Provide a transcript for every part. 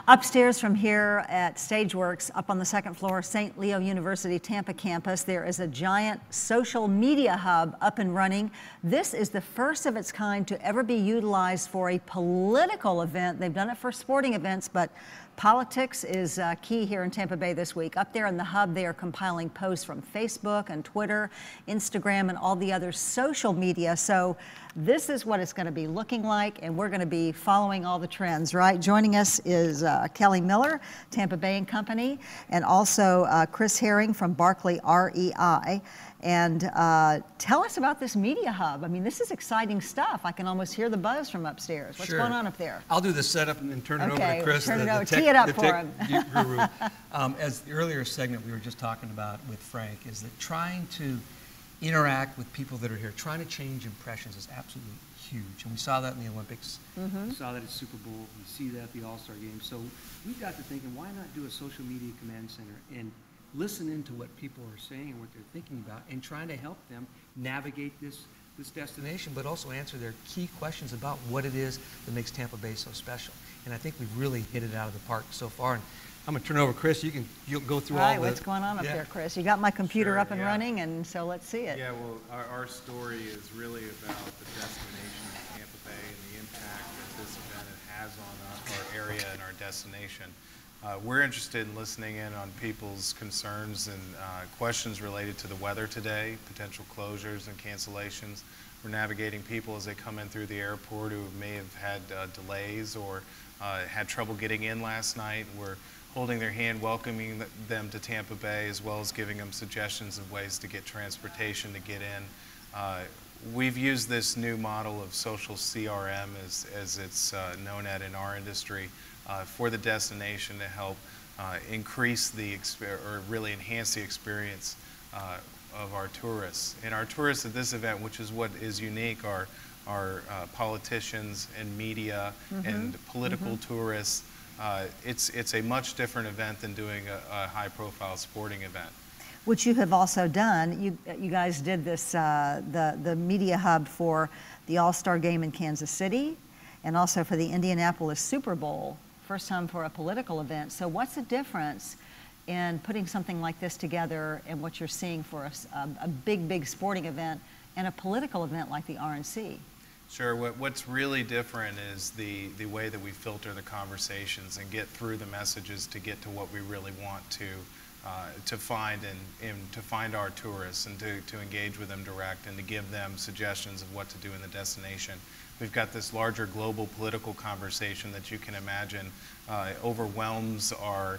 Upstairs from here at Stageworks, up on the second floor, St. Leo University Tampa campus, there is a giant social media hub up and running. This is the first of its kind to ever be utilized for a political event. They've done it for sporting events, but politics is key here in Tampa Bay this week. Up there in the hub, they are compiling posts from Facebook and Twitter, Instagram, and all the other social media. So this is what it's going to be looking like, and we're going to be following all the trends, right? Joining us is Kelly Miller, Tampa Bay and Company, and also Chris Herring from BarkleyREI. And tell us about this media hub. I mean, this is exciting stuff. I can almost hear the buzz from upstairs. What's going on up there? I'll do the setup and then turn it over to Chris. Turn it over. Tee it up for him. Guru. As the earlier segment we were just talking about with Frank, is that trying to interact with people that are here, trying to change impressions is absolutely huge. And we saw that in the Olympics. We saw that at Super Bowl. We see that at the All-Star Game. So we got to thinking, why not do a social media command center and listen into what people are saying and what they're thinking about, and trying to help them navigate this destination, but also answer their key questions about what it is that makes Tampa Bay so special. And I think we've really hit it out of the park so far. And I'm going to turn it over to Chris. You'll go through all the... What's going on up there, Chris? You got my computer up and running, and so let's see it. Yeah, well, our story is really about the destination of Tampa Bay and the impact that this event has on our area and our destination. We're interested in listening in on people's concerns and questions related to the weather today, potential closures and cancellations. We're navigating people as they come in through the airport who may have had delays or had trouble getting in last night. We're holding their hand, welcoming them to Tampa Bay, as well as giving them suggestions of ways to get transportation to get in. We've used this new model of social CRM, as it's known in our industry, for the destination to help increase or really enhance the experience of our tourists. And our tourists at this event, which is what is unique, are politicians and media and political tourists. It's a much different event than doing a high-profile sporting event. Which you have also done. You guys did this, the media hub for the All-Star Game in Kansas City, and also for the Indianapolis Super Bowl. First time for a political event. So what's the difference in putting something like this together and what you're seeing for a big sporting event and a political event like the RNC? Sure. What's really different is the way that we filter the conversations and get through the messages to get to what we really want to find and to find our tourists and to engage with them direct and to give them suggestions of what to do in the destination. We've got this larger global political conversation that you can imagine overwhelms our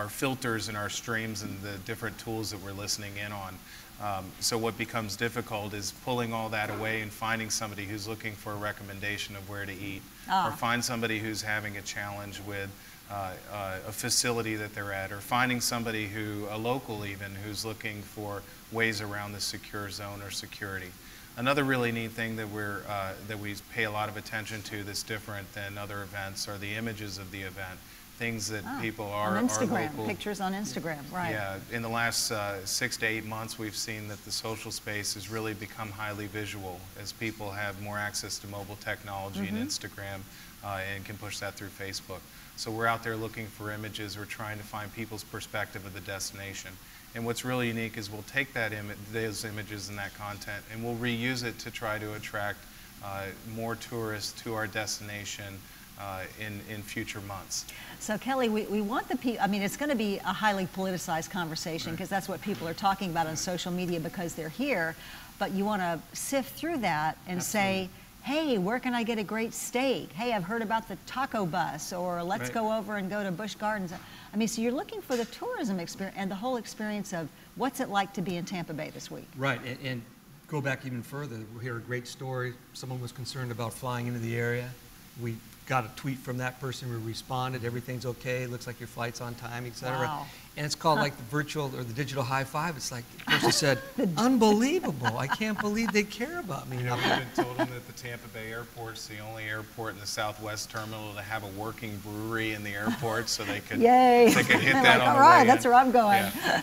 filters and our streams and the different tools that we're listening in on. So what becomes difficult is pulling all that away and finding somebody who's looking for a recommendation of where to eat, or find somebody who's having a challenge with a facility that they're at, or finding somebody a local even, who's looking for ways around the secure zone or security. Another really neat thing that we pay a lot of attention to that's different than other events are the images of the event. Things that people are on Instagram, local. pictures on Instagram, right? Yeah, in the last 6 to 8 months, we've seen that the social space has really become highly visual as people have more access to mobile technology and Instagram and can push that through Facebook. So we're out there looking for images. We're trying to find people's perspective of the destination. And what's really unique is we'll take those images and that content and we'll reuse it to try to attract more tourists to our destination in future months. So Kelly, we want the people, I mean, it's going to be a highly politicized conversation because that's what people are talking about on social media because they're here, but you want to sift through that and say, hey, where can I get a great steak? Hey, I've heard about the taco bus, or let's go over and go to Busch Gardens. I mean, so you're looking for the tourism experience and the whole experience of what's it like to be in Tampa Bay this week. Right, and go back even further. We hear a great story. Someone was concerned about flying into the area. We got a tweet from that person, we responded, everything's okay, looks like your flight's on time, etc. Wow. And it's called like the virtual or the digital high five. It's like the person said, unbelievable, I can't believe they care about me. You know, we even told them that the Tampa Bay airport's the only airport in the Southwest terminal to have a working brewery in the airport, so they could, Yay. they could hit They're that like, on all the way right, in. that's where I'm going. Yeah.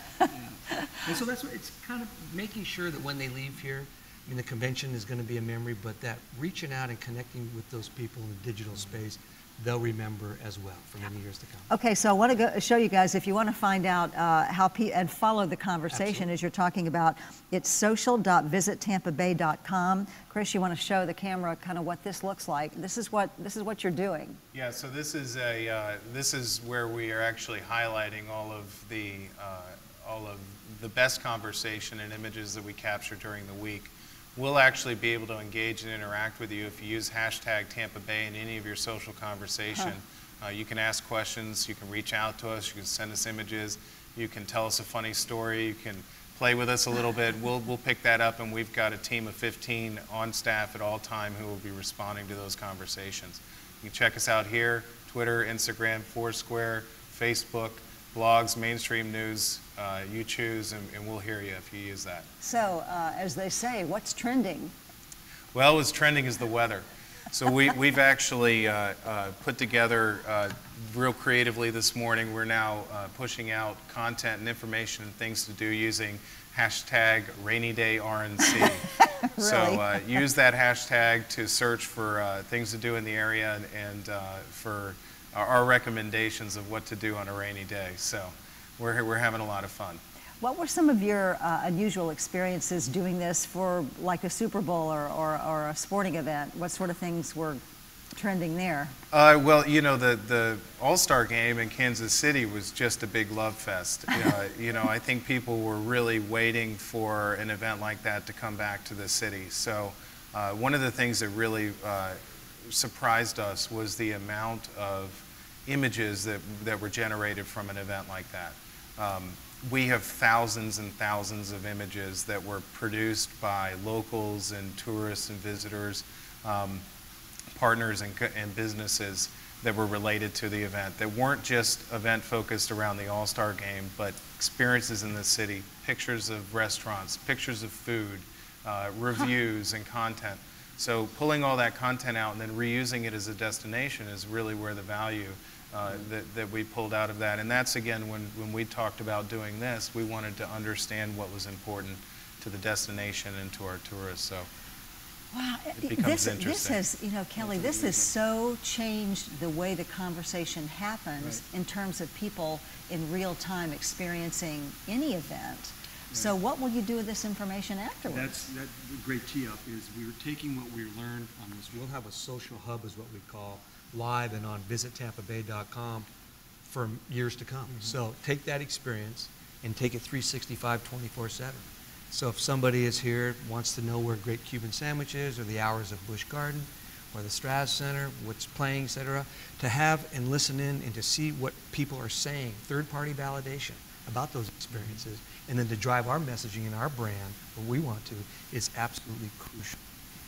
And so that's what it's kind of making sure that when they leave here, I mean, the convention is going to be a memory, but that reaching out and connecting with those people in the digital space, they'll remember as well for many years to come. Okay, so I want to show you guys, if you want to find out how and follow the conversation Absolutely. as you're talking about, it's social.visittampabay.com. Chris, you want to show the camera kind of what this looks like. This is what you're doing. Yeah, so this is where we are actually highlighting all of the best conversation and images that we capture during the week. We'll actually be able to engage and interact with you if you use hashtag Tampa Bay in any of your social conversation. You can ask questions, you can reach out to us, you can send us images, you can tell us a funny story, you can play with us a little bit. We'll pick that up, and we've got a team of 15 on staff at all time who will be responding to those conversations. You can check us out here, Twitter, Instagram, Foursquare, Facebook, blogs, mainstream news, you choose, and we'll hear you if you use that. So, as they say, what's trending? Well, what's trending is the weather. So we've actually put together real creatively this morning. We're now pushing out content and information and things to do using hashtag rainy day RNC. Really? So use that hashtag to search for things to do in the area and for our recommendations of what to do on a rainy day. So we're having a lot of fun. What were some of your unusual experiences doing this for like a Super Bowl or a sporting event? What sort of things were trending there? Well, you know, the All-Star game in Kansas City was just a big love fest. You know, I think people were really waiting for an event like that to come back to the city. So one of the things that really surprised us was the amount of images that were generated from an event like that. We have thousands and thousands of images that were produced by locals and tourists and visitors, partners and businesses that were related to the event, that weren't just event focused around the All-Star game, but experiences in the city, pictures of restaurants, pictures of food, reviews and content. So pulling all that content out and then reusing it as a destination is really where the value that we pulled out of that. And that's, again, when we talked about doing this, we wanted to understand what was important to the destination and to our tourists. So Wow, it becomes this interesting. has, you know, Kelly, this has so changed the way the conversation happens in terms of people in real time experiencing any event. So what will you do with this information afterwards? That's the great tee up is we were taking what we learned on this. We'll have a social hub, is what we call, live and on visittampabay.com for years to come. So take that experience and take it 365, 24/7. So if somebody is here, wants to know where Great Cuban Sandwich is, or the hours of Busch Garden, or the Strass Center, what's playing, etc., to have and listen in and to see what people are saying, third-party validation about those experiences, and then to drive our messaging and our brand where we want to, is absolutely crucial.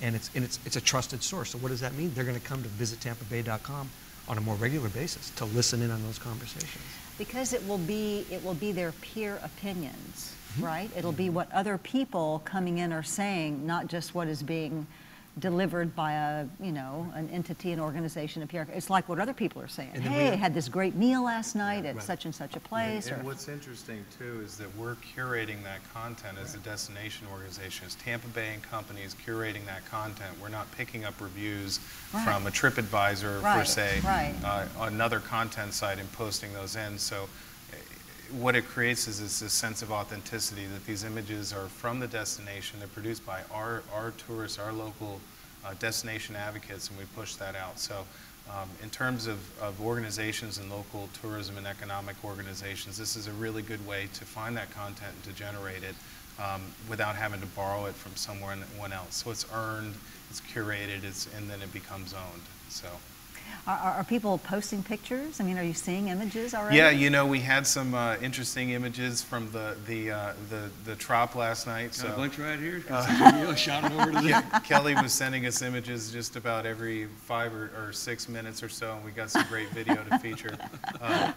And it's a trusted source. So what does that mean? They're going to come to visittampabay.com on a more regular basis to listen in on those conversations. Because it will be their peer opinions, right? It'll be what other people coming in are saying, not just what is being delivered by a, you know, an entity, an organization, a PR. It's like what other people are saying. And then Hey, I had this great meal last night at right. such and such a place. And or, what's interesting too is that we're curating that content as a destination organization. As Tampa Bay and Company is curating that content. We're not picking up reviews from a TripAdvisor per se, another content site, and posting those in. So what it creates is this sense of authenticity, that these images are from the destination. They're produced by our tourists, our local destination advocates, and we push that out. So in terms of organizations and local tourism and economic organizations, this is a really good way to find that content and to generate it without having to borrow it from someone else. So it's earned, it's curated, and then it becomes owned. So. Are people posting pictures? I mean, are you seeing images already? Yeah, you know, we had some interesting images from the trop last night. Got a So bunch right here. Shout them over to them. Kelly was sending us images just about every 5 or 6 minutes or so, and we got some great video to feature.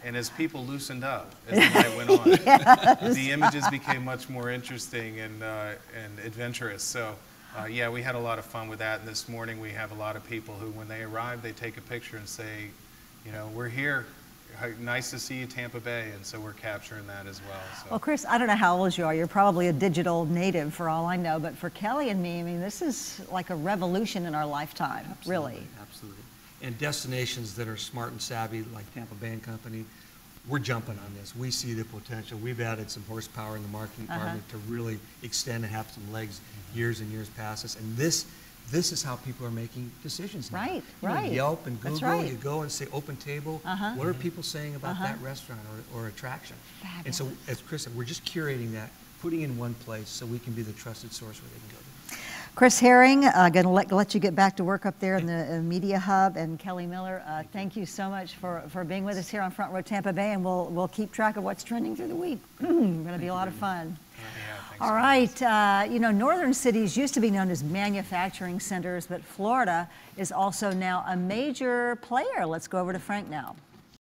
And as people loosened up as the night went on, the images became much more interesting and adventurous. So. Yeah, we had a lot of fun with that, and this morning we have a lot of people who, when they arrive, they take a picture and say, you know, we're here. Nice to see you, Tampa Bay, and so we're capturing that as well. So. Well, Chris, I don't know how old you are. You're probably a digital native for all I know, but for Kelly and me, I mean, this is like a revolution in our lifetime, Absolutely, really. Absolutely. And destinations that are smart and savvy, like Tampa Bay and Company, we're jumping on this. We see the potential. We've added some horsepower in the marketing department to really extend and have some legs years and years past us. And this is how people are making decisions now. Right, You know, right. Yelp and That's Google, right. you go and say open table. What are people saying about that restaurant or attraction? And so, as Chris said, we're just curating that, putting in one place so we can be the trusted source where they can go to. Chris Herring, going to let you get back to work up there in the Media Hub, and Kelly Miller, thank you so much for being with us here on Front Row Tampa Bay, and we'll keep track of what's trending through the week. Going to be a lot of fun. All right, you know, northern cities used to be known as manufacturing centers, but Florida is also now a major player. Let's go over to Frank now.